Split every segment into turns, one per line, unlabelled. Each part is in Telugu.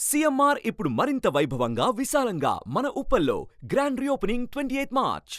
సీఎంఆర్ ఇప్పుడు మరింత వైభవంగా విశాలంగా మన ఉప్పల్లో గ్రాండ్ రీఓపెనింగ్ 28 మార్చ్.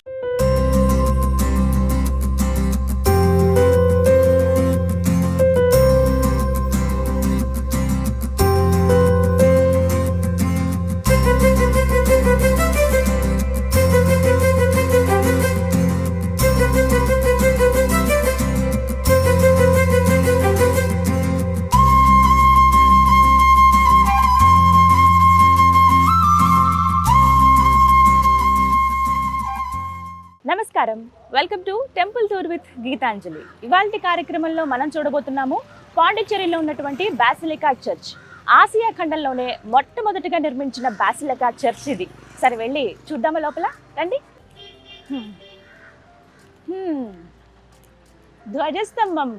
నమస్కారం, welcome to temple tour with Gitanjali. ఇవాల్టి కార్యక్రమంలో మనం చూడబోతున్నాము పాండిచ్చేరిలో ఉన్నటువంటి బాసిలికా చర్చ్. ఆసియా ఖండంలోనే మొట్టమొదటిగా నిర్మించిన బాసిలికా చర్చ్ ఇది. సరే వెళ్ళి చూద్దామా లోపల, రండి. ధ్వజస్తంభం,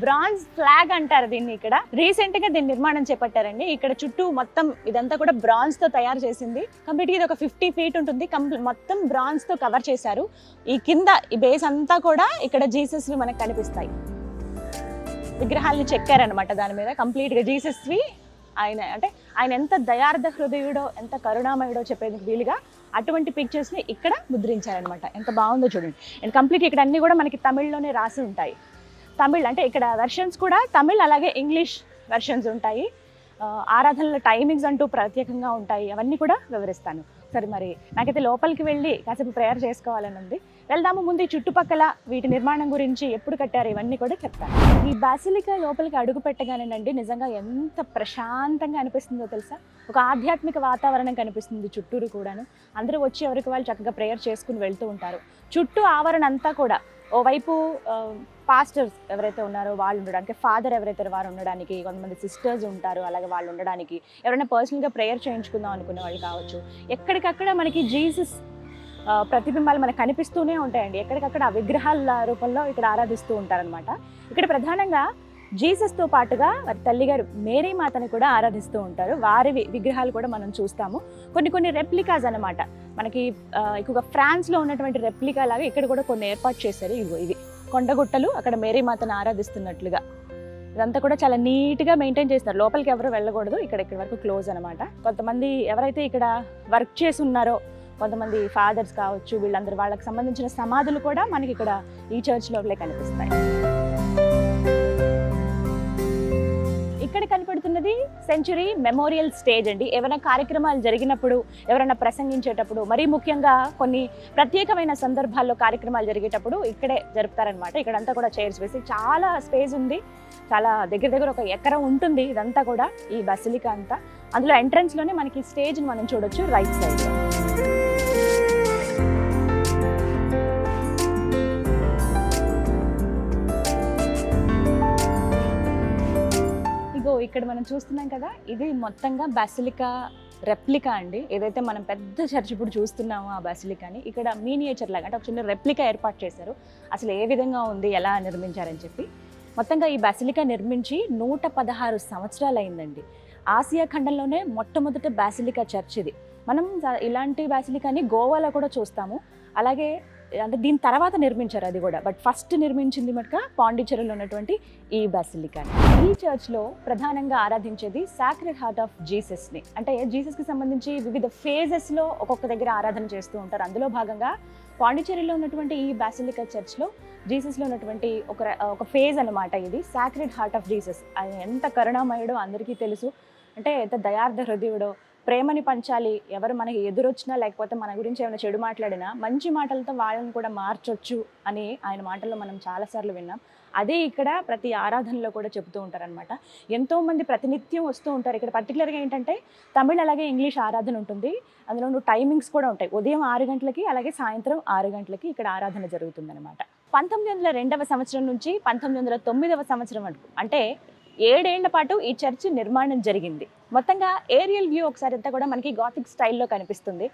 బ్రాంజ్ ఫ్లాగ్ అంటారు దీన్ని. ఇక్కడ రీసెంట్ గా దీని నిర్మాణం చేపట్టారండి. ఇక్కడ చుట్టూ మొత్తం ఇదంతా కూడా బ్రాంజ్ తో తయారు చేసింది. కంప్లీట్ గా ఇది ఒక 50 feet ఉంటుంది. మొత్తం బ్రాంజ్ తో కవర్ చేశారు. ఈ కింద ఈ బేస్ అంతా కూడా ఇక్కడ జీసస్ వి మనకు కనిపిస్తాయి. విగ్రహాలని చెక్కారనమాట దాని మీద. కంప్లీట్ గా జీసస్ వి ఆయన ఎంత దయార్థ హృదయుడో, ఎంత కరుణామయుడో చెప్పేందుకు వీలుగా అటువంటి పిక్చర్స్ ని ఇక్కడ ముద్రించారనమాట. ఎంత బాగుందో చూడండి. అండ్ కంప్లీట్ ఇక్కడ అన్ని కూడా మనకి తమిళ్లోనే రాసి ఉంటాయి. తమిళ్ అంటే ఇక్కడ వెర్షన్స్ కూడా తమిళ్, అలాగే ఇంగ్లీష్ వెర్షన్స్ ఉంటాయి. ఆరాధనల టైమింగ్స్ అంటూ ప్రత్యేకంగా ఉంటాయి. అవన్నీ కూడా వివరిస్తాను. సరే, మరి నాకైతే లోపలికి వెళ్ళి కాసేపు ప్రేయర్ చేసుకోవాలని ఉంది. వెళ్దాము. ముందు ఈ చుట్టుపక్కల వీటి నిర్మాణం గురించి, ఎప్పుడు కట్టారు, ఇవన్నీ కూడా చెప్తాను. ఈ బాసిలికా లోపలికి అడుగు పెట్టగానేనండి నిజంగా ఎంత ప్రశాంతంగా అనిపిస్తుందో తెలుసా. ఒక ఆధ్యాత్మిక వాతావరణం కనిపిస్తుంది చుట్టూరు కూడాను. అందరూ వచ్చి ఎవరికి వాళ్ళు చక్కగా ప్రేయర్ చేసుకుని వెళ్తూ ఉంటారు. చుట్టూ ఆవరణ అంతా కూడా ఓవైపు పాస్టర్స్ ఎవరైతే ఉన్నారో వాళ్ళు ఉండడానికి, ఫాదర్ ఎవరైతే వారు ఉండడానికి, కొంతమంది సిస్టర్స్ ఉంటారు అలాగే వాళ్ళు ఉండడానికి, ఎవరైనా పర్సనల్గా ప్రేయర్ చేయించుకుందాం అనుకునే వాళ్ళు కావచ్చు. ఎక్కడికక్కడ మనకి జీసస్ ప్రతిబింబాలు మనకు కనిపిస్తూనే ఉంటాయండి. ఎక్కడికక్కడ ఆ విగ్రహాల రూపంలో ఇక్కడ ఆరాధిస్తూ ఉంటారనమాట. ఇక్కడ ప్రధానంగా జీసస్తో పాటుగా వారి తల్లిగారు మేరీ మాతని కూడా ఆరాధిస్తూ ఉంటారు. వారి విగ్రహాలు కూడా మనం చూస్తాము. కొన్ని రెప్లికాస్ అనమాట. మనకి ఎక్కువగా ఫ్రాన్స్లో ఉన్నటువంటి రెప్లికా లాగా ఇక్కడ కూడా కొన్ని ఏర్పాటు చేశారు. ఇవి కొండగుట్టలు, అక్కడ మేరీ మాతను ఆరాధిస్తున్నట్లుగా. ఇదంతా కూడా చాలా నీట్గా మెయింటైన్ చేస్తారు. లోపలికి ఎవరు వెళ్ళకూడదు. ఇక్కడ వరకు క్లోజ్ అనమాట. కొంతమంది ఎవరైతే ఇక్కడ వర్క్ చేసి ఉన్నారో, కొంతమంది ఫాదర్స్ కావచ్చు, వీళ్ళందరూ వాళ్ళకి సంబంధించిన సమాధులు కూడా మనకి ఇక్కడ ఈ చర్చ్ లోపలే కనిపిస్తాయి. ఇక్కడ కనపడుతున్నది సెంచురీ మెమోరియల్ స్టేజ్ అండి. ఏమైనా కార్యక్రమాలు జరిగినప్పుడు, ఎవరైనా ప్రసంగించేటప్పుడు, మరీ ముఖ్యంగా కొన్ని ప్రత్యేకమైన సందర్భాల్లో కార్యక్రమాలు జరిగేటప్పుడు ఇక్కడే జరుపుతారనమాట. ఇక్కడంతా కూడా చైర్స్ వేసి చాలా స్పేస్ ఉంది. చాలా దగ్గర ఒక ఎకరం ఉంటుంది ఇదంతా కూడా, ఈ బసిలికా అంతా. అందులో ఎంట్రన్స్లోనే మనకి స్టేజ్ని మనం చూడొచ్చు రైట్ సైడ్. ఇక్కడ మనం చూస్తున్నాం కదా, ఇది మొత్తంగా బాసిలికా రెప్లికా అండి. ఏదైతే మనం పెద్ద చర్చ్ ఇప్పుడు చూస్తున్నామో ఆ బాసిలికాని ఇక్కడ మీనియేచర్ లాగా, అంటే ఒక చిన్న రెప్లికా ఏర్పాటు చేశారు. అసలు ఏ విధంగా ఉంది, ఎలా నిర్మించారని చెప్పి. మొత్తంగా ఈ బాసిలికా నిర్మించి 116 సంవత్సరాలు అయిందండి. ఆసియా ఖండంలోనే మొట్టమొదటి బాసిలికా చర్చ్ ఇది. మనం ఇలాంటి బాసిలికాని గోవాలో కూడా చూస్తాము. అలాగే అంటే దీని తర్వాత నిర్మించారు అది కూడా, బట్ ఫస్ట్ నిర్మించింది మటుక పాండిచ్చేరిలో ఉన్నటువంటి ఈ బాసిలికా. ఈ చర్చ్లో ప్రధానంగా ఆరాధించేది సాక్రెడ్ హార్ట్ ఆఫ్ జీసస్ని. అంటే జీసస్కి సంబంధించి వివిధ ఫేజెస్లో ఒక్కొక్క దగ్గర ఆరాధన చేస్తూ ఉంటారు. అందులో భాగంగా పాండిచ్చేరిలో ఉన్నటువంటి ఈ బాసిలికా చర్చ్లో జీసస్లో ఉన్నటువంటి ఒక ఫేజ్ అనమాట ఇది, సాక్రెడ్ హార్ట్ ఆఫ్ జీసస్. అది ఎంత కరుణామయుడో అందరికీ తెలుసు. అంటే ఎంత దయార్థ హృదయుడో, ప్రేమని పంచాలి. ఎవరు మనకి ఎదురొచ్చినా, లేకపోతే మన గురించి ఏమైనా చెడు మాట్లాడినా మంచి మాటలతో వాళ్ళని కూడా మార్చొచ్చు అని ఆయన మాటల్లో మనం చాలాసార్లు విన్నాం. అదే ఇక్కడ ప్రతి ఆరాధనలో కూడా చెబుతూ ఉంటారనమాట. ఎంతోమంది ప్రతినిత్యం వస్తూ ఉంటారు. ఇక్కడ పర్టికులర్గా ఏంటంటే తమిళ్ అలాగే ఇంగ్లీష్ ఆరాధన ఉంటుంది. అందులో టైమింగ్స్ కూడా ఉంటాయి. ఉదయం 6 గంటలకి అలాగే సాయంత్రం 6 గంటలకి ఇక్కడ ఆరాధన జరుగుతుందన్నమాట. 1902 సంవత్సరం నుంచి 1909 సంవత్సరం వరకు, అంటే 7 ఏళ్ల పాటు ఈ చర్చ్ నిర్మాణం జరిగింది. మొత్తంగా ఏరియల్ వ్యూ ఒకసారి అంతా కూడా మనకి గాథిక్ స్టైల్లో కనిపిస్తుంది.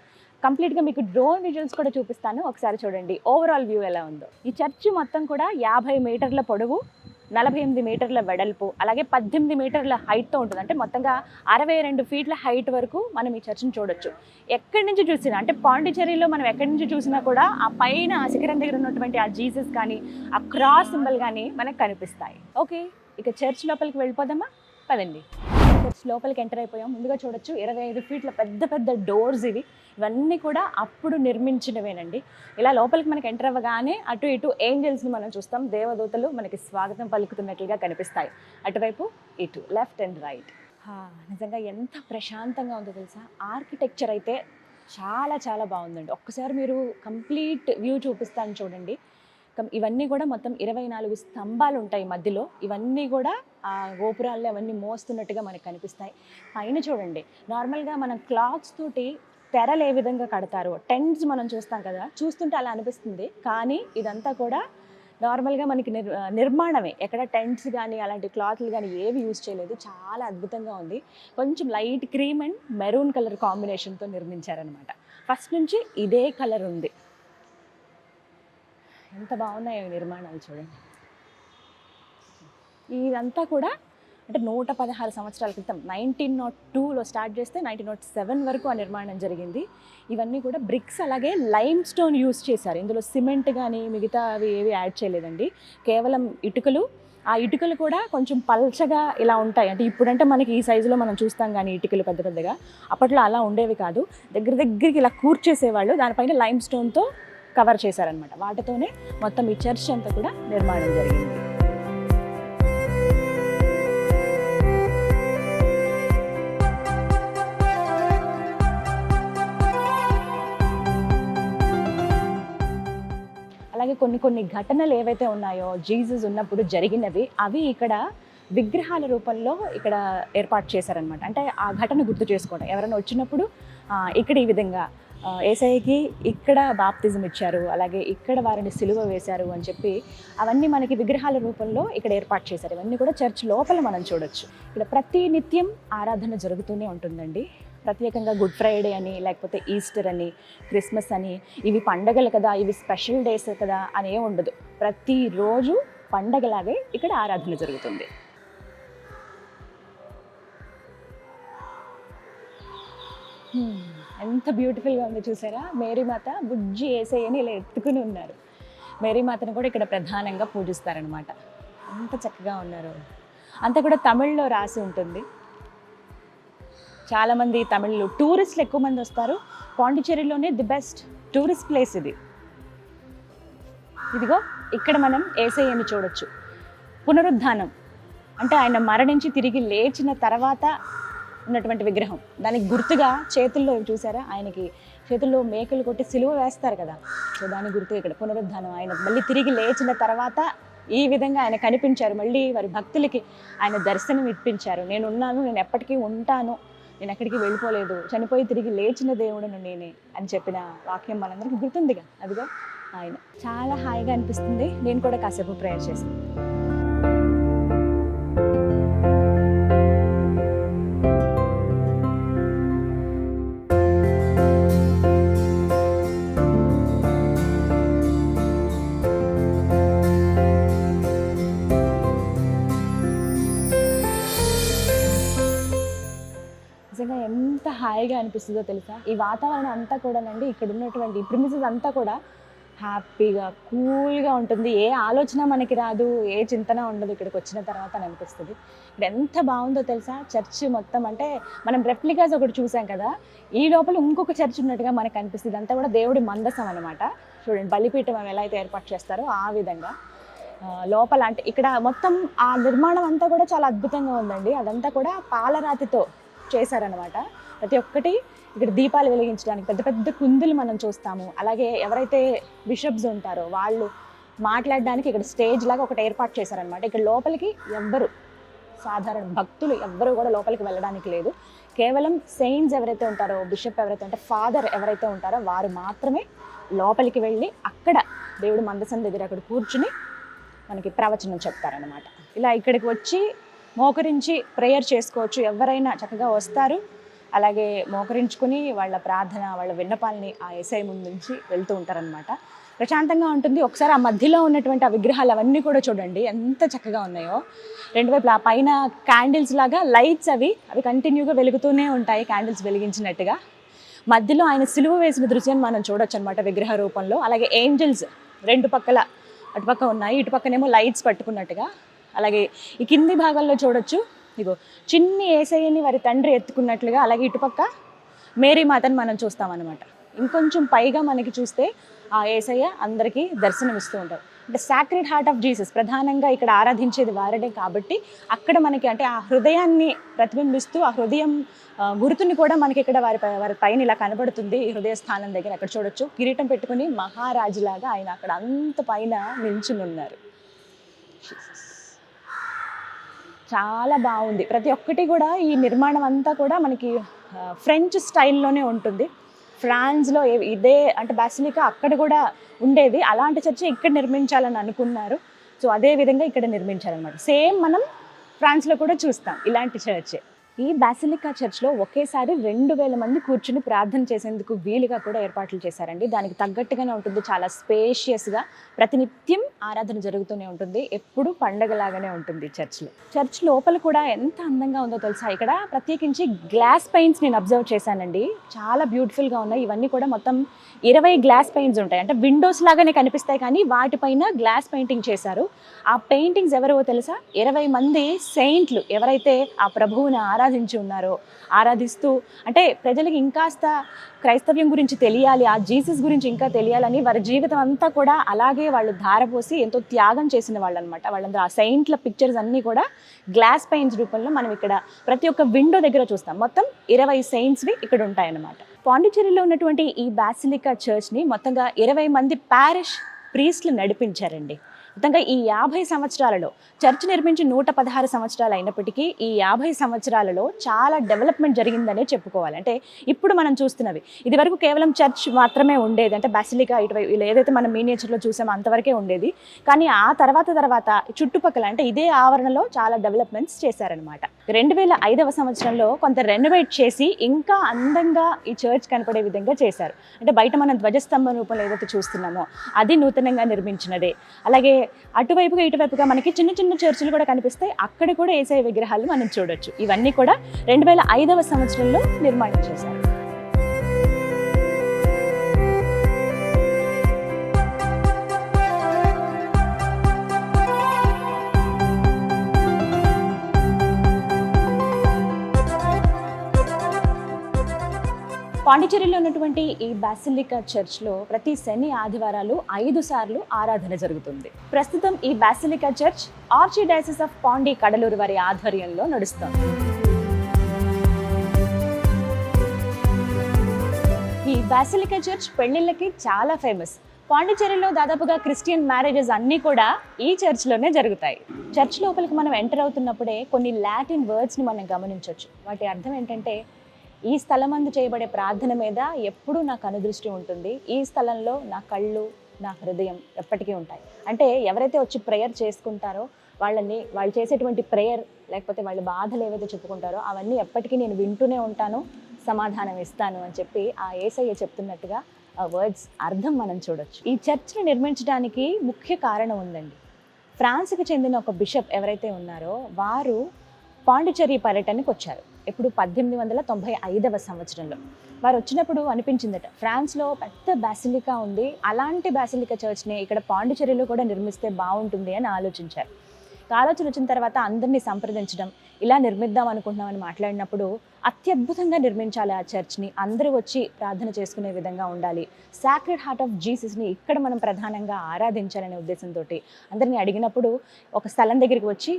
కంప్లీట్గా మీకు డ్రోన్ విజువల్స్ కూడా చూపిస్తాను, ఒకసారి చూడండి ఓవరాల్ వ్యూ ఎలా ఉందో. ఈ చర్చ్ మొత్తం కూడా 50 మీటర్ల పొడవు, 48 మీటర్ల వెడల్పు, అలాగే 18 మీటర్ల హైట్తో ఉంటుంది. అంటే మొత్తంగా 62 ఫీట్ల హైట్ వరకు మనం ఈ చర్చిని చూడొచ్చు. ఎక్కడి నుంచి చూసినా, అంటే పాండిచ్చేరిలో మనం ఎక్కడి నుంచి చూసినా కూడా ఆ పైన ఆ శిఖరం దగ్గర ఉన్నటువంటి ఆ జీసస్ కానీ, ఆ క్రాస్ సింబల్ కానీ మనకు కనిపిస్తాయి. ఓకే, ఇక చర్చ్ లోపలికి వెళ్ళిపోదామా, పదండి. లోపలికి ఎంటర్ అయిపోయాం. ముందుగా చూడొచ్చు 25 ఫీట్ల పెద్ద పెద్ద డోర్స్ ఇవన్నీ కూడా అప్పుడు నిర్మించినవేనండి. ఇలా లోపలికి మనకి ఎంటర్ అవ్వగానే అటు ఇటు ఏంజల్స్ని మనం చూస్తాం. దేవదూతలు మనకి స్వాగతం పలుకుతున్నట్లుగా కనిపిస్తాయి. అటువైపు ఇటు లెఫ్ట్ అండ్ రైట్. నిజంగా ఎంత ప్రశాంతంగా ఉందో తెలుసా. ఆర్కిటెక్చర్ అయితే చాలా చాలా బాగుందండి. ఒక్కసారి మీరు కంప్లీట్ వ్యూ చూపిస్తాను చూడండి. ఇవన్నీ కూడా మొత్తం 24 స్తంభాలు ఉంటాయి మధ్యలో. ఇవన్నీ కూడా ఆ గోపురాల్లో అవన్నీ మోస్తున్నట్టుగా మనకు కనిపిస్తాయి. పైన చూడండి, నార్మల్గా మనం క్లాత్స్ తోటి తెరలు ఏ విధంగా కడతారో, టెంట్స్ మనం చూస్తాం కదా, చూస్తుంటే అలా అనిపిస్తుంది. కానీ ఇదంతా కూడా నార్మల్గా మనకి నిర్మాణమే. ఎక్కడ టెంట్స్ కానీ అలాంటి క్లాత్లు కానీ ఏవి యూజ్ చేయలేదు. చాలా అద్భుతంగా ఉంది. కొంచెం light cream and maroon colour కాంబినేషన్తో నిర్మించారనమాట. ఫస్ట్ నుంచి ఇదే కలర్ ఉంది. ఎంత బాగున్నాయో నిర్మాణాలు చూడండి. ఇదంతా కూడా అంటే 116 సంవత్సరాల క్రితం 1902లో స్టార్ట్ చేస్తే 1907 వరకు ఆ నిర్మాణం జరిగింది. ఇవన్నీ కూడా బ్రిక్స్, అలాగే లైమ్ స్టోన్ యూజ్ చేశారు. ఇందులో సిమెంట్ కానీ మిగతా అవి ఏవి యాడ్ చేయలేదండి. కేవలం ఇటుకలు. ఆ ఇటుకలు కూడా కొంచెం పల్చగా ఇలా ఉంటాయి. అంటే ఇప్పుడంటే మనకి ఈ సైజులో మనం చూస్తాం కానీ ఇటుకలు పెద్ద పెద్దగా, అప్పట్లో అలా ఉండేవి కాదు. దగ్గరికి ఇలా కూర్చేసేవాళ్ళు. దానిపైన లైమ్ స్టోన్తో కవర్ చేశారనమాట. వాటితోనే మొత్తం ఈ చర్చ్ అంతా కూడా నిర్మాణం జరిగింది. అలాగే కొన్ని ఘటనలు ఏవైతే ఉన్నాయో జీసస్ ఉన్నప్పుడు జరిగినవి, అవి ఇక్కడ విగ్రహాల రూపంలో ఇక్కడ ఏర్పాటు చేశారనమాట. అంటే ఆ ఘటన గుర్తు చేసుకోవడం. ఎవరైనా వచ్చినప్పుడు ఇక్కడ ఈ విధంగా యేసయ్యకి ఇక్కడ బాప్తిజం ఇచ్చారు, అలాగే ఇక్కడ వారిని సిలువ వేశారు అని చెప్పి అవన్నీ మనకి విగ్రహాల రూపంలో ఇక్కడ ఏర్పాటు చేశారు. ఇవన్నీ కూడా చర్చ్ లోపల మనం చూడొచ్చు. ఇక్కడ ప్రతి నిత్యం ఆరాధన జరుగుతూనే ఉంటుందండి. ప్రత్యేకంగా గుడ్ ఫ్రైడే అని, లేకపోతే ఈస్టర్ అని, క్రిస్మస్ అని, ఇవి పండగలు కదా, ఇవి స్పెషల్ డేస్ కదా అని ఏం ఉండదు. ప్రతిరోజు పండగలాగే ఇక్కడ ఆరాధన జరుగుతుంది. ఎంత బ్యూటిఫుల్గా ఉంది చూసారా. మేరీమాత బుజ్జి యేసయ్యని ఇలా ఎత్తుకుని ఉన్నారు. మేరీమాతను కూడా ఇక్కడ ప్రధానంగా పూజిస్తారనమాట. ఎంత చక్కగా ఉన్నారు. అంతా కూడా తమిళ్లో రాసి ఉంటుంది. చాలామంది తమిళ్లు టూరిస్టులు ఎక్కువ మంది వస్తారు. పాండిచ్చేరిలోనే ది బెస్ట్ టూరిస్ట్ ప్లేస్ ఇది. ఇదిగో ఇక్కడ మనం యేసయ్యని చూడొచ్చు. పునరుద్ధానం అంటే ఆయన మరణించి తిరిగి లేచిన తర్వాత ఉన్నటువంటి విగ్రహం. దానికి గుర్తుగా చేతుల్లో చూసారా, ఆయనకి చేతుల్లో మేకలు కొట్టి సిలువ వేస్తారు కదా, సో దాని గుర్తు ఇక్కడ పునరుద్ధానం. ఆయన మళ్ళీ తిరిగి లేచిన తర్వాత ఈ విధంగా ఆయన కనిపించారు. మళ్ళీ వారి భక్తులకి ఆయన దర్శనం ఇప్పించారు. నేనున్నాను, నేను ఎప్పటికీ ఉంటాను, నేను ఎక్కడికి వెళ్ళిపోలేదు, చనిపోయి తిరిగి లేచిన దేవుడును నేనే అని చెప్పిన వాక్యం మనందరికీ గుర్తుందిగా. అదిగో ఆయన. చాలా హాయిగా అనిపిస్తుంది. నేను కూడా కాసేపు ప్రేయర్ చేశాను. నిజంగా ఎంత హాయిగా అనిపిస్తుందో తెలుసా. ఈ వాతావరణం అంతా కూడానండి, ఇక్కడ ఉన్నటువంటి ప్రిమిసెస్ అంతా కూడా హ్యాపీగా కూల్గా ఉంటుంది. ఏ ఆలోచన మనకి రాదు, ఏ చింతన ఉండదు ఇక్కడికి వచ్చిన తర్వాత అని అనిపిస్తుంది. ఇక్కడ ఎంత బాగుందో తెలుసా. చర్చ్ మొత్తం అంటే మనం రెప్లికాస్ ఒకటి చూసాం కదా, ఈ లోపల ఇంకొక చర్చ్ ఉన్నట్టుగా మనకు అనిపిస్తుంది. అంతా కూడా దేవుడి మందసం అనమాట. చూడండి, బలిపీఠం ఎలా అయితే ఏర్పాటు చేస్తారో ఆ విధంగా లోపల. అంటే ఇక్కడ మొత్తం ఆ నిర్మాణం అంతా కూడా చాలా అద్భుతంగా ఉందండి. అదంతా కూడా పాలరాతితో చేశారనమాట. ప్రతి ఒక్కటి ఇక్కడ దీపాలు వెలిగించడానికి పెద్ద పెద్ద కుందులు మనం చూస్తాము. అలాగే ఎవరైతే బిషప్స్ ఉంటారో వాళ్ళు మాట్లాడడానికి ఇక్కడ స్టేజ్ లాగా ఒకటి ఏర్పాటు చేశారనమాట. ఇక్కడ లోపలికి ఎవ్వరు, సాధారణ భక్తులు ఎవ్వరూ కూడా లోపలికి వెళ్ళడానికి లేదు. కేవలం సెయింట్స్ ఎవరైతే ఉంటారో, బిషప్ ఎవరైతే అంటే ఫాదర్ ఎవరైతే ఉంటారో వారు మాత్రమే లోపలికి వెళ్ళి అక్కడ దేవుడు మందసం దగ్గర అక్కడ కూర్చుని మనకి ప్రవచనం చెప్తారనమాట. ఇలా ఇక్కడికి వచ్చి మోకరించి ప్రేయర్ చేసుకోవచ్చు. ఎవరైనా చక్కగా వస్తారు, అలాగే మోకరించుకుని వాళ్ళ ప్రార్థన, వాళ్ళ విన్నపాలని ఆ యేసయ్య ముందు నుంచి వెళ్తూ ఉంటారనమాట. ప్రశాంతంగా ఉంటుంది. ఒకసారి ఆ మధ్యలో ఉన్నటువంటి ఆ విగ్రహాలు అవన్నీ కూడా చూడండి ఎంత చక్కగా ఉన్నాయో. రెండు వైపులా ఆ పైన క్యాండిల్స్ లాగా లైట్స్ అవి కంటిన్యూగా వెలుగుతూనే ఉంటాయి, క్యాండిల్స్ వెలిగించినట్టుగా. మధ్యలో ఆయన సిలువ వేసిన దృశ్యాన్ని మనం చూడొచ్చు అనమాట విగ్రహ రూపంలో. అలాగే ఏంజల్స్ రెండు పక్కల, అటుపక్క ఉన్నాయి, ఇటుపక్కనేమో లైట్స్ పట్టుకున్నట్టుగా. అలాగే ఈ కింది భాగాల్లో చూడొచ్చు ఇగో చిన్ని యేసయ్యని వారి తండ్రి ఎత్తుకున్నట్లుగా, అలాగే ఇటుపక్క మేరీ మాతని మనం చూస్తామన్నమాట. ఇంకొంచెం పైగా మనకి చూస్తే ఆ యేసయ్య అందరికీ దర్శనమిస్తూ ఉంటారు. అంటే సాక్రెడ్ హార్ట్ ఆఫ్ జీసస్ ప్రధానంగా ఇక్కడ ఆరాధించేది వారడే కాబట్టి అక్కడ మనకి అంటే ఆ హృదయాన్ని ప్రతిబింబిస్తూ ఆ హృదయం గుర్తుని కూడా మనకి ఇక్కడ వారి పైన ఇలా కనబడుతుంది. ఈ హృదయ స్థానం దగ్గర అక్కడ చూడొచ్చు, కిరీటం పెట్టుకుని మహారాజులాగా ఆయన అక్కడ అంత పైన నిల్చుని ఉన్నారు. చాలా బాగుంది. ప్రతి ఒక్కటి కూడా ఈ నిర్మాణం అంతా కూడా మనకి ఫ్రెంచ్ స్టైల్లోనే ఉంటుంది. ఫ్రాన్స్లో ఇదే అంటే బాసిలికా అక్కడ కూడా ఉండేది, అలాంటి చర్చ్ ఇక్కడ నిర్మించాలని అనుకున్నారు. సో అదే విధంగా ఇక్కడ నిర్మించారనమాట. సేమ్ మనం ఫ్రాన్స్లో కూడా చూస్తాం ఇలాంటి చర్చ్. ఈ బాసిలికా చర్చ్లో ఒకేసారి 2000 మంది కూర్చుని ప్రార్థన చేసేందుకు వీలుగా కూడా ఏర్పాట్లు చేశారండి. దానికి తగ్గట్టుగానే ఉంటుంది, చాలా స్పేషియస్గా ప్రతినిత్యం ఆరాధన జరుగుతూనే ఉంటుంది. ఎప్పుడు పండగలాగానే ఉంటుంది చర్చ్లో. చర్చ్ లోపల కూడా ఎంత అందంగా ఉందో తెలుసా? ఇక్కడ ప్రత్యేకించి గ్లాస్ పెయింట్స్ నేను అబ్జర్వ్ చేశానండి, చాలా బ్యూటిఫుల్గా ఉన్నాయి. ఇవన్నీ కూడా మొత్తం 20 గ్లాస్ పెయింట్స్ ఉంటాయి, అంటే విండోస్ లాగానే కనిపిస్తాయి కానీ వాటిపైన గ్లాస్ పెయింటింగ్ చేశారు. ఆ పెయింటింగ్స్ ఎవరో తెలుసా? 20 మంది సెయింట్లు ఎవరైతే ఆ ప్రభువుని ఆరాధించి ఉన్నారో, ఆరాధిస్తూ అంటే ప్రజలకి ఇంకాస్త క్రైస్తవ్యం గురించి తెలియాలి, ఆ జీసస్ గురించి ఇంకా తెలియాలని వారి జీవితం అంతా కూడా అలాగే వాళ్ళు ధారపోసి ఎంతో త్యాగం చేసిన వాళ్ళు అనమాట. వాళ్ళందరూ ఆ సెయింట్ల పిక్చర్స్ అన్నీ కూడా గ్లాస్ పెయింట్స్ రూపంలో మనం ఇక్కడ ప్రతి ఒక్క విండో దగ్గర చూస్తాం. మొత్తం 20 సెయింట్స్వి ఇక్కడ ఉంటాయన్నమాట. పాండిచ్చేరిలో ఉన్నటువంటి ఈ బాసిలికా చర్చ్ని మొత్తంగా 20 మంది పారిష్ ప్రీస్ట్లు నడిపించారండి. మొత్తంగా ఈ 50 సంవత్సరాలలో చర్చ్ నిర్మించి 116 సంవత్సరాలు అయినప్పటికీ ఈ 50 సంవత్సరాలలో చాలా డెవలప్మెంట్ జరిగిందనే చెప్పుకోవాలి. అంటే ఇప్పుడు మనం చూస్తున్నవి ఇది వరకు కేవలం చర్చ్ మాత్రమే ఉండేది, అంటే బాసిలికా ఇటువైపు ఏదైతే మనం మినియేచర్లో చూసామో అంతవరకే ఉండేది. కానీ ఆ తర్వాత చుట్టుపక్కల అంటే ఇదే ఆవరణలో చాలా డెవలప్మెంట్స్ చేశారనమాట. 2005వ సంవత్సరంలో కొంత రెనోవేట్ చేసి ఇంకా అందంగా ఈ చర్చ్ కనపడే విధంగా చేశారు. అంటే బయట మనం ధ్వజస్తంభం రూపంలో ఏదైతే చూస్తున్నామో అది నూతనంగా నిర్మించినదే. అలాగే అటువైపుగా ఇటువైపుగా మనకి చిన్న చిన్న చర్చిలు కూడా కనిపిస్తాయి, అక్కడ కూడా యేసయ్య విగ్రహాలు మనం చూడొచ్చు. ఇవన్నీ కూడా 2005వ సంవత్సరంలో నిర్మాణం చేశారు. పాండిచ్చేరిలో ఉన్నటువంటి ఈ బాసిలికా చర్చ్లో ప్రతి శని ఆదివారాలు 5 సార్లు ఆరాధన జరుగుతుంది. ప్రస్తుతం ఈ బాసిలికా చర్చ్ ఆర్చిడయాసిస్ ఆఫ్ పాండి కడలూరు వారి ఆధ్వర్యంలో నడుస్తుంది. ఈ బాసిలికా చర్చ్ పెళ్లిళ్ళకి చాలా ఫేమస్. పాండిచ్చేరిలో దాదాపుగా క్రిస్టియన్ మ్యారేజెస్ అన్నీ కూడా ఈ చర్చ్లోనే జరుగుతాయి. చర్చ్ లోపలికి మనం ఎంటర్ అవుతున్నప్పుడే కొన్ని లాటిన్ వర్డ్స్ని మనం గమనించవచ్చు. వాటి అర్థం ఏంటంటే, ఈ స్థలమందు చేయబడే ప్రార్థన మీద ఎప్పుడూ నాకు అనుదృష్టి ఉంటుంది, ఈ స్థలంలో నా కళ్ళు నా హృదయం ఎప్పటికీ ఉంటాయి. అంటే ఎవరైతే వచ్చి ప్రేయర్ చేసుకుంటారో వాళ్ళు చేసేటువంటి ప్రేయర్ లేకపోతే వాళ్ళ బాధలు ఏవైతే చెప్పుకుంటారో అవన్నీ ఎప్పటికీ నేను వింటూనే ఉంటాను, సమాధానం ఇస్తాను అని చెప్పి ఆ యేసయ్య చెప్తున్నట్టుగా ఆ వర్డ్స్ అర్థం మనం చూడొచ్చు. ఈ చర్చ్ని నిర్మించడానికి ముఖ్య కారణం ఉందండి. ఫ్రాన్స్కి చెందిన ఒక బిషప్ ఎవరైతే ఉన్నారో వారు పాండిచ్చేరి పర్యటనకు వచ్చారు. ఇప్పుడు 1895వ సంవత్సరంలో వారు వచ్చినప్పుడు అనిపించిందట, ఫ్రాన్స్లో పెద్ద బాసిలికా ఉంది, అలాంటి బాసిలికా చర్చ్ని ఇక్కడ పాండిచ్చేరిలో కూడా నిర్మిస్తే బాగుంటుంది అని ఆలోచించారు. ఆలోచన వచ్చిన తర్వాత అందరినీ సంప్రదించడం, ఇలా నిర్మిద్దాం అనుకుంటున్నామని మాట్లాడినప్పుడు అత్యద్భుతంగా నిర్మించాలి ఆ చర్చ్ని, అందరూ వచ్చి ప్రార్థన చేసుకునే విధంగా ఉండాలి, సాక్రెడ్ హార్ట్ ఆఫ్ జీసస్ని ఇక్కడ మనం ప్రధానంగా ఆరాధించాలనే ఉద్దేశంతో అందరినీ అడిగినప్పుడు ఒక స్థలం దగ్గరికి వచ్చి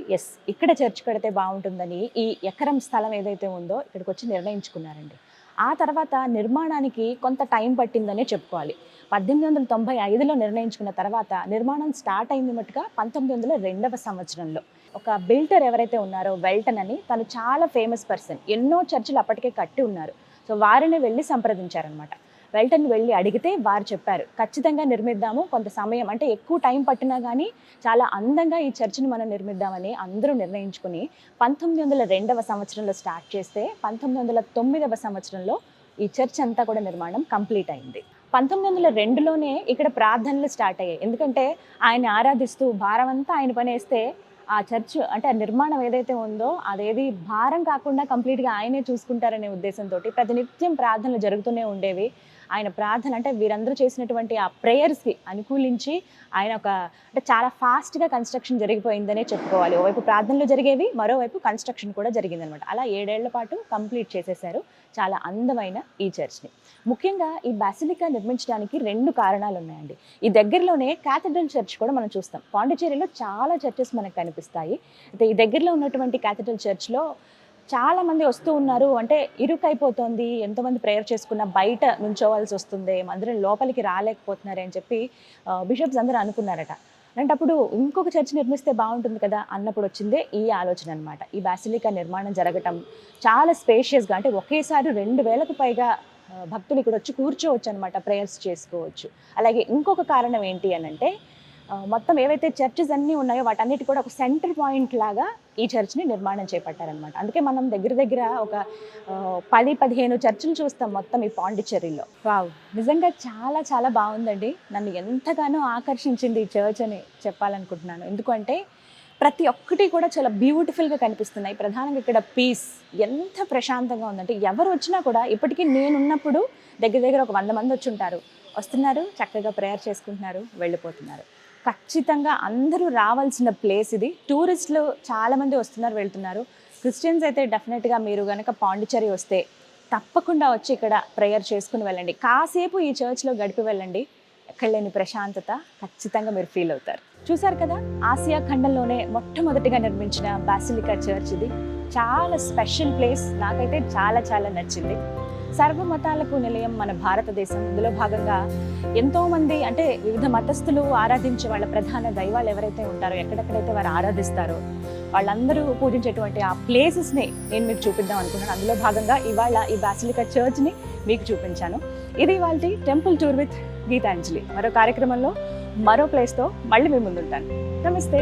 ఇక్కడ చర్చ్ కడితే బాగుంటుందని ఈ ఎకరం స్థలం ఏదైతే ఉందో ఇక్కడికి వచ్చి నిర్ణయించుకున్నారండి. ఆ తర్వాత నిర్మాణానికి కొంత టైం పట్టిందనే చెప్పుకోవాలి. 1895లో నిర్ణయించుకున్న తర్వాత నిర్మాణం స్టార్ట్ అయింది మట్టుగా 1902వ సంవత్సరంలో. ఒక బిల్డర్ ఎవరైతే ఉన్నారో వెల్టన్ అని, తను చాలా ఫేమస్ పర్సన్, ఎన్నో చర్చిలు అప్పటికే కట్టి ఉన్నారు. సో వారిని వెళ్ళి సంప్రదించారనమాట. వెల్టన్ వెళ్ళి అడిగితే వారు చెప్పారు, ఖచ్చితంగా నిర్మిద్దాము, కొంత సమయం అంటే ఎక్కువ టైం పట్టినా కానీ చాలా అందంగా ఈ చర్చిని మనం నిర్మిద్దామని అందరూ నిర్ణయించుకుని 1902వ సంవత్సరంలో స్టార్ట్ చేస్తే 1909వ సంవత్సరంలో ఈ చర్చ్ అంతా కూడా నిర్మాణం కంప్లీట్ అయింది. 1902లోనే ఇక్కడ ప్రార్థనలు స్టార్ట్ అయ్యాయి. ఎందుకంటే ఆయన ఆరాధిస్తూ భారం అంతా ఆయన పని వేస్తే ఆ చర్చ్ అంటే ఆ నిర్మాణం ఏదైతే ఉందో అదేది భారం కాకుండా కంప్లీట్గా ఆయనే చూసుకుంటారనే ఉద్దేశంతో ప్రతినిత్యం ప్రార్థనలు జరుగుతూనే ఉండేవి. ఆయన ప్రార్థన అంటే వీరందరూ చేసినటువంటి ఆ ప్రేయర్స్కి అనుకూలించి ఆయన అంటే చాలా ఫాస్ట్గా కన్స్ట్రక్షన్ జరిగిపోయిందనే చెప్పుకోవాలి. ఓవైపు ప్రార్థనలు జరిగేవి, మరోవైపు కన్స్ట్రక్షన్ కూడా జరిగిందనమాట. అలా 7 ఏళ్ల పాటు కంప్లీట్ చేసేసారు చాలా అందమైన ఈ చర్చ్ని. ముఖ్యంగా ఈ బాసిలికా నిర్మించడానికి 2 కారణాలు ఉన్నాయండి. ఈ దగ్గరలోనే క్యాథడ్రల్ చర్చ్ కూడా మనం చూస్తాం. పాండిచ్చేరిలో చాలా చర్చెస్ మనకు కనిపిస్తాయి. అయితే ఈ దగ్గరలో ఉన్నటువంటి క్యాథడ్రల్ చర్చ్లో చాలా మంది వస్తూ ఉన్నారు. అంటే ఇరుకైపోతుంది, ఎంతోమంది ప్రేయర్ చేసుకున్న బయట నుంచోవాల్సి వస్తుంది, మందిరం లోపలికి రాలేకపోతున్నారు అని చెప్పి బిషప్స్ అందరూ అనుకున్నారట. అలాంటప్పుడు ఇంకొక చర్చ్ నిర్మిస్తే బాగుంటుంది కదా అన్నప్పుడు వచ్చిందే ఈ ఆలోచన అనమాట. ఈ బాసిలికా నిర్మాణం జరగటం చాలా స్పేషియస్గా, అంటే ఒకేసారి 2000కు పైగా భక్తులు ఇక్కడ వచ్చి కూర్చోవచ్చు అనమాట, ప్రేయర్స్ చేసుకోవచ్చు. అలాగే ఇంకొక కారణం ఏంటి అని అంటే మొత్తం ఏవైతే చర్చెస్ అన్నీ ఉన్నాయో వాటన్నిటి కూడా ఒక సెంటర్ పాయింట్ లాగా ఈ చర్చ్ని నిర్మాణం చేపట్టారనమాట. అందుకే మనం దగ్గర ఒక 10-15 చర్చిలు చూస్తాం మొత్తం ఈ పాండిచ్చేరిలో. వావ్, నిజంగా చాలా చాలా బాగుందండి. నన్ను ఎంతగానో ఆకర్షించింది ఈ చర్చ్ అని చెప్పాలనుకుంటున్నాను. ఎందుకంటే ప్రతి ఒక్కటి కూడా చాలా బ్యూటిఫుల్గా కనిపిస్తున్నాయి. ప్రధానంగా ఇక్కడ పీస్ ఎంత ప్రశాంతంగా ఉందంటే ఎవరు వచ్చినా కూడా, ఇప్పటికీ నేనున్నప్పుడు దగ్గర ఒక 100 మంది వచ్చి ఉంటారు. వస్తున్నారు, చక్కగా ప్రేయర్ చేసుకుంటున్నారు, వెళ్ళిపోతున్నారు. ఖచ్చితంగా అందరూ రావాల్సిన ప్లేస్ ఇది. టూరిస్టులు చాలామంది వస్తున్నారు, వెళ్తున్నారు. క్రిస్టియన్స్ అయితే డెఫినెట్గా మీరు కనుక పాండిచ్చేరి వస్తే తప్పకుండా వచ్చి ఇక్కడ ప్రేయర్ చేసుకుని వెళ్ళండి. కాసేపు ఈ చర్చ్లో గడిపి వెళ్ళండి. ఎక్కడ లేని ప్రశాంతత ఖచ్చితంగా మీరు ఫీల్ అవుతారు. చూసారు కదా, ఆసియా ఖండంలోనే మొట్టమొదటిగా నిర్మించిన బాసిలికా చర్చ్ ఇది. చాలా స్పెషల్ ప్లేస్, నాకైతే చాలా చాలా నచ్చింది. సర్వమతాలకు నిలయం మన భారతదేశం. ఇందులో భాగంగా ఎంతోమంది అంటే వివిధ మతస్థులు ఆరాధించే వాళ్ళ ప్రధాన దైవాలు ఎవరైతే ఉంటారో, ఎక్కడెక్కడైతే వారు ఆరాధిస్తారో వాళ్ళందరూ పూజించేటువంటి ఆ ప్లేసెస్ని నేను మీకు చూపిద్దాం అనుకున్నాను. అందులో భాగంగా ఇవాళ ఈ బాసిలికా చర్చ్ని మీకు చూపించాను. ఇది ఇవాల్టి టెంపుల్ టూర్ విత్ గీతాంజలి. మరో కార్యక్రమంలో మరో ప్లేస్తో మళ్ళీ మీ ముందుంటాను. నమస్తే.